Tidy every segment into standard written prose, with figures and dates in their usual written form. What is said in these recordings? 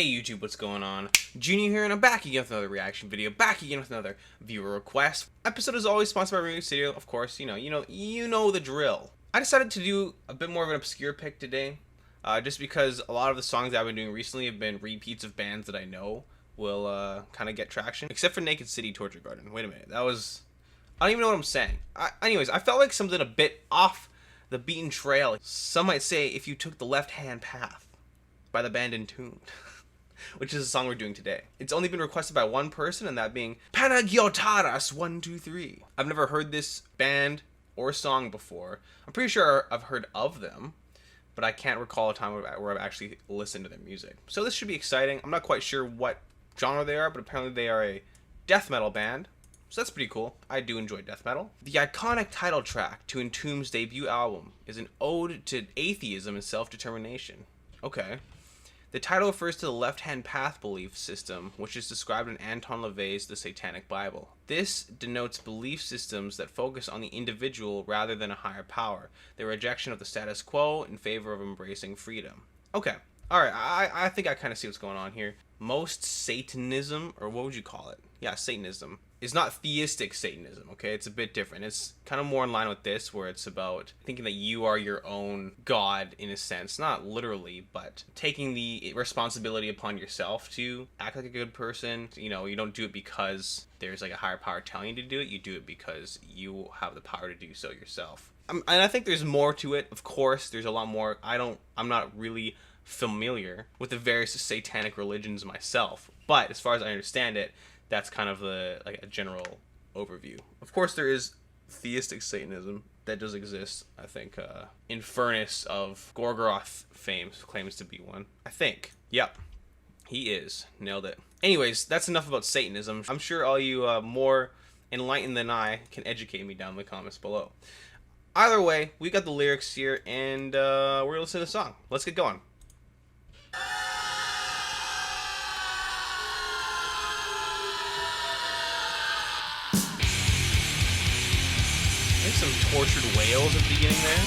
Hey YouTube, what's going on? Juniio here, and I'm back again with another reaction video, back again with another viewer request. Episode is always sponsored by Remix Studio, of course, you know the drill. I decided to do a bit more of an obscure pick today, just because a lot of the songs that I've been doing recently have been repeats of bands that I know will kind of get traction. Except for Naked City Torture Garden. Wait a minute, I don't even know what I'm saying. Anyways, I felt like something a bit off the beaten trail. Some might say if you took the left-hand path by the band Entombed. Which is the song we're doing today. It's only been requested by one person, and that being Panagiotaras123. I've never heard this band or song before. I'm pretty sure I've heard of them, but I can't recall a time where I've actually listened to their music. So this should be exciting. I'm not quite sure what genre they are, but apparently they are a death metal band. So that's pretty cool. I do enjoy death metal. The iconic title track to Entombed's debut album is an ode to atheism and self-determination. Okay. The title refers to the left-hand path belief system, which is described in Anton LaVeyan's The Satanic Bible. This denotes belief systems that focus on the individual rather than a higher power, the rejection of the status quo in favor of embracing freedom. Okay, alright, I think I kind of see what's going on here. Most Satanism, or what would you call it? Yeah, Satanism, is not theistic Satanism, okay? It's a bit different. It's kind of more in line with this, where it's about thinking that you are your own god, in a sense. Not literally, but taking the responsibility upon yourself to act like a good person. You know, you don't do it because there's like a higher power telling you to do it. You do it because you have the power to do so yourself. And I think there's more to it. Of course, there's a lot more. I'm not really familiar with the various satanic religions myself, but as far as I understand it, that's kind of like a general overview. Of course, there is theistic Satanism that does exist. I think Infernus of Gorgoroth fame claims to be one. I think. Yep. He is. Nailed it. Anyways, that's enough about Satanism. I'm sure all you more enlightened than I can educate me down in the comments below. Either way, we got the lyrics here, and we're gonna listen to the song. Let's get going. Some tortured whales at the beginning there.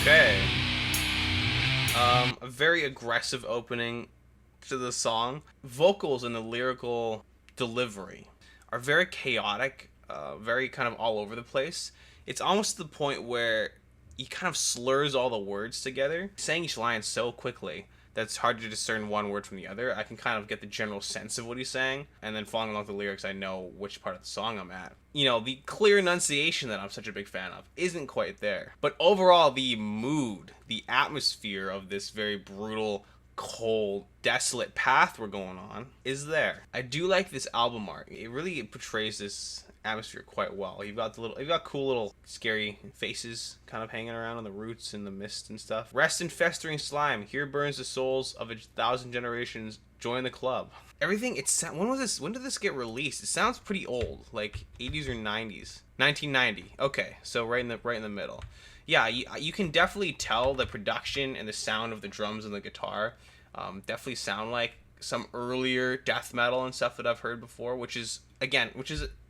Okay. A very aggressive opening to the song. Vocals and the lyrical delivery are very chaotic, very kind of all over the place. It's almost to the point where he kind of slurs all the words together, saying each line so quickly that it's hard to discern one word from the other. I can kind of get the general sense of what he's saying, and then following along the lyrics, I know which part of the song I'm at. You know, the clear enunciation that I'm such a big fan of isn't quite there. But overall, the mood, the atmosphere of this very brutal, cold, desolate path we're going on is there. I do like this album art. It really portrays this atmosphere quite well. You've got cool little scary faces kind of hanging around on the roots and the mist and stuff. Rest in festering slime. Here burns the souls of 1,000 generations. Join the club. Everything. When did this get released? It sounds pretty old, like 80s or 90s. 1990. Okay, so right in the middle. Yeah, you can definitely tell the production and the sound of the drums and the guitar definitely sound like some earlier death metal and stuff that I've heard before, which is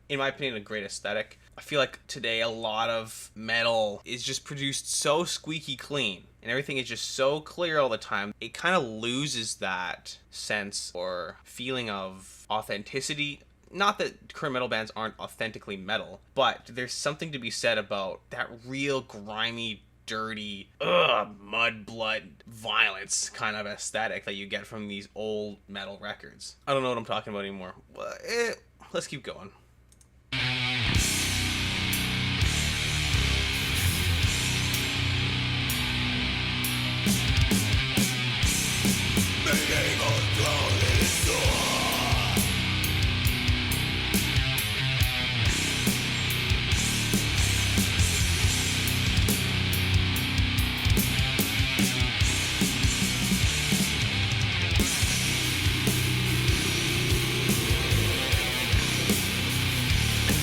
in my opinion, a great aesthetic. I feel like today a lot of metal is just produced so squeaky clean, and everything is just so clear all the time. It kind of loses that sense or feeling of authenticity. Not that current metal bands aren't authentically metal, but there's something to be said about that real grimy, dirty, mud, blood, violence kind of aesthetic that you get from these old metal records. I don't know what I'm talking about anymore. Let's keep going.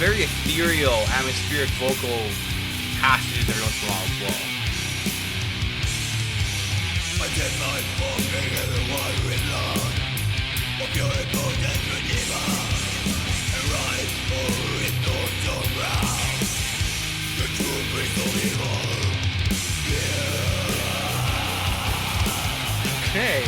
very ethereal, atmospheric vocal passages every once in a while as well. I did my fucking everyone with love of your important redeemer and right for it not around the true prince of evil. Yeah. Okay.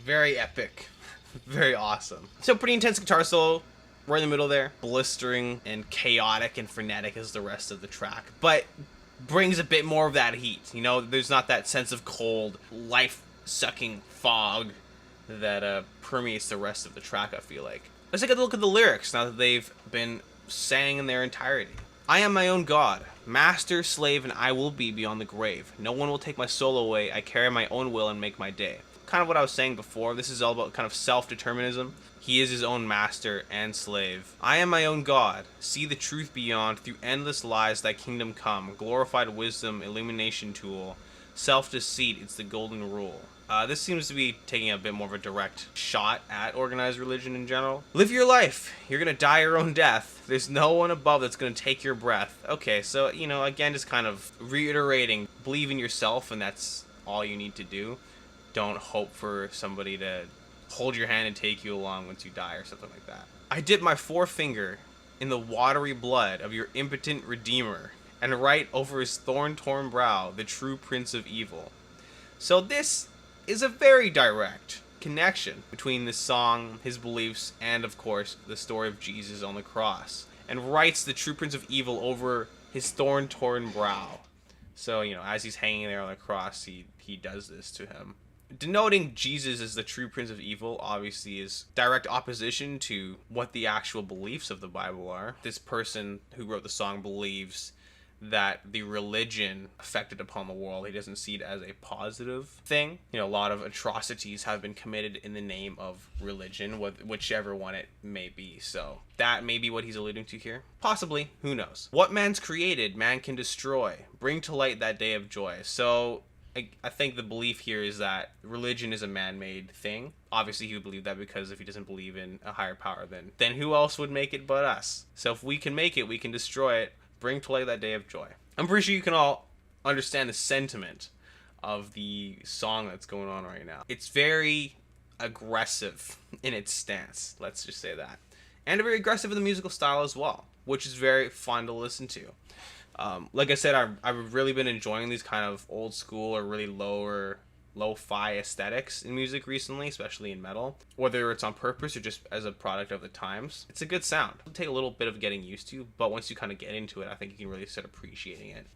Very epic. Very awesome. So pretty intense guitar solo. Right in the middle there. Blistering and chaotic and frenetic as the rest of the track. But brings a bit more of that heat. You know, there's not that sense of cold, life-sucking fog that permeates the rest of the track, I feel like. Let's take a look at the lyrics now that they've been sang in their entirety. I am my own god, master, slave, and I will be beyond the grave. No one will take my soul away. I carry my own will and make my day. Kind of what I was saying before. This is all about kind of self-determinism. He is his own master and slave. I am my own god. See the truth beyond. Through endless lies thy kingdom come. Glorified wisdom, illumination tool. Self-deceit, it's the golden rule. This seems to be taking a bit more of a direct shot at organized religion in general. Live your life. You're gonna die your own death. There's no one above that's gonna take your breath. Okay, so, you know, again, just kind of reiterating, believe in yourself, and that's all you need to do. Don't hope for somebody to hold your hand and take you along once you die or something like that. I dip my forefinger in the watery blood of your impotent redeemer and write over his thorn-torn brow the true prince of evil. So this is a very direct connection between this song, his beliefs, and of course the story of Jesus on the cross, and writes the true prince of evil over his thorn-torn brow. So, you know, as he's hanging there on the cross, he does this to him. Denoting Jesus as the true prince of evil obviously is direct opposition to what the actual beliefs of the Bible are. This person who wrote the song believes that the religion affected upon the world, he doesn't see it as a positive thing. You know, a lot of atrocities have been committed in the name of religion, whichever one it may be. So that may be what he's alluding to here. Possibly, who knows? What man's created, man can destroy. Bring to light that day of joy. So I think the belief here is that religion is a man-made thing. Obviously, he would believe that because if he doesn't believe in a higher power, then who else would make it but us? So if we can make it, we can destroy it. Bring to light that day of joy. I'm pretty sure you can all understand the sentiment of the song that's going on right now. It's very aggressive in its stance, let's just say that. And very aggressive in the musical style as well, which is very fun to listen to. Like I said, I've really been enjoying these kind of old school or really lo-fi aesthetics in music recently, especially in metal. Whether it's on purpose or just as a product of the times, it's a good sound. It'll take a little bit of getting used to, but once you kind of get into it, I think you can really start appreciating it.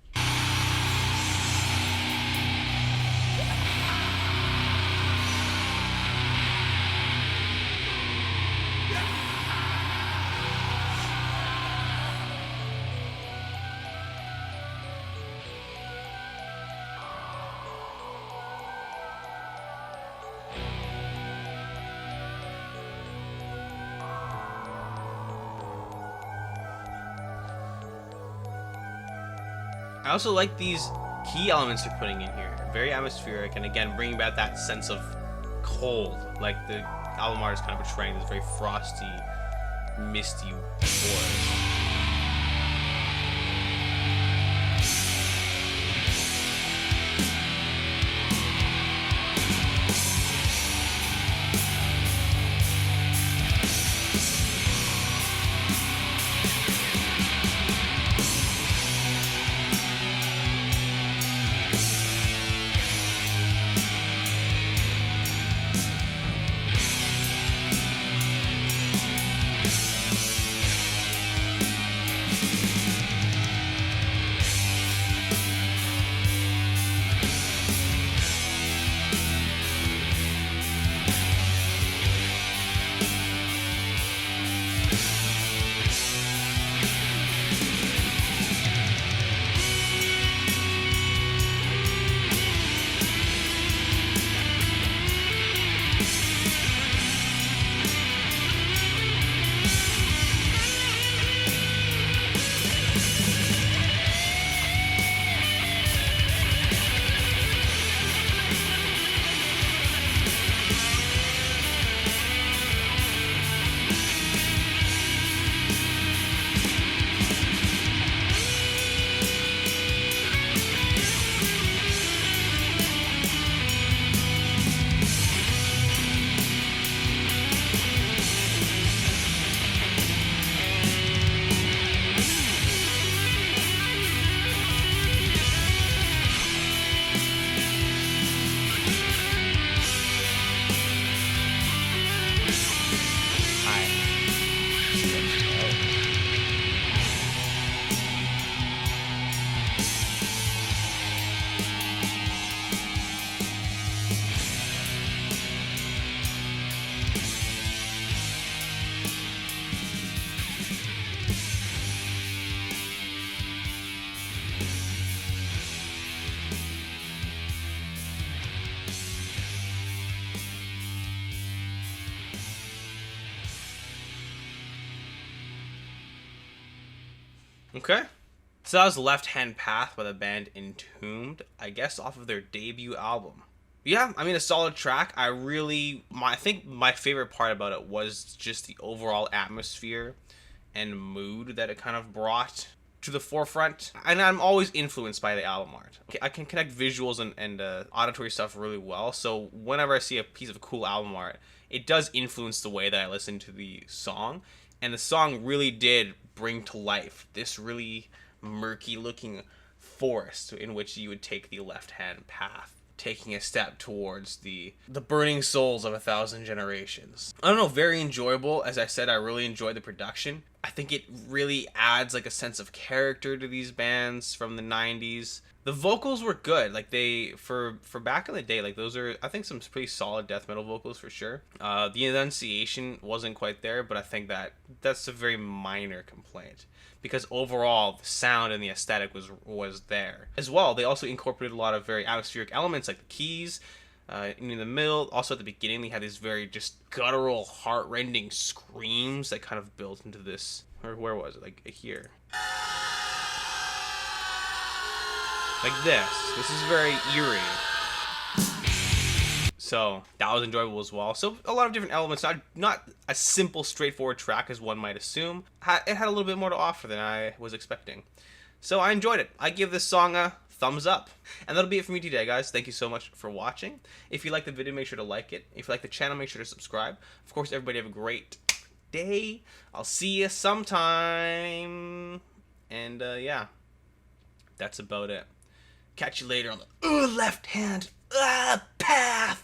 I also like these key elements they're putting in here. Very atmospheric, and again, bringing back that sense of cold. Like the album art is kind of portraying this very frosty, misty forest. Okay. So that was Left Hand Path by the band Entombed, I guess off of their debut album. Yeah, I mean, a solid track. I think my favorite part about it was just the overall atmosphere and mood that it kind of brought to the forefront. And I'm always influenced by the album art. I can connect visuals and auditory stuff really well. So whenever I see a piece of cool album art, it does influence the way that I listen to the song. And the song really did bring to life this really murky looking forest in which you would take the left hand path, taking a step towards the burning souls of 1,000 generations. I don't know, very enjoyable. As I said, I really enjoyed the production. I think it really adds like a sense of character to these bands from the 90s. The vocals were good. Like they for back in the day, like those are, I think, some pretty solid death metal vocals for sure. The enunciation wasn't quite there, but I think that's a very minor complaint, because overall the sound and the aesthetic was there as well. They also incorporated a lot of very atmospheric elements like the keys. In the middle, also at the beginning, they had these very just guttural, heart-rending screams that kind of built into this. Or where was it? Like here. Like this. This is very eerie. So that was enjoyable as well. So a lot of different elements, not a simple, straightforward track as one might assume. It had a little bit more to offer than I was expecting. So I enjoyed it. I give this song a thumbs up. And that'll be it for me today, guys. Thank you so much for watching. If you like the video, make sure to like it. If you like the channel, make sure to subscribe. Of course, everybody have a great day. I'll see you sometime. And yeah, that's about it. Catch you later on the left hand path.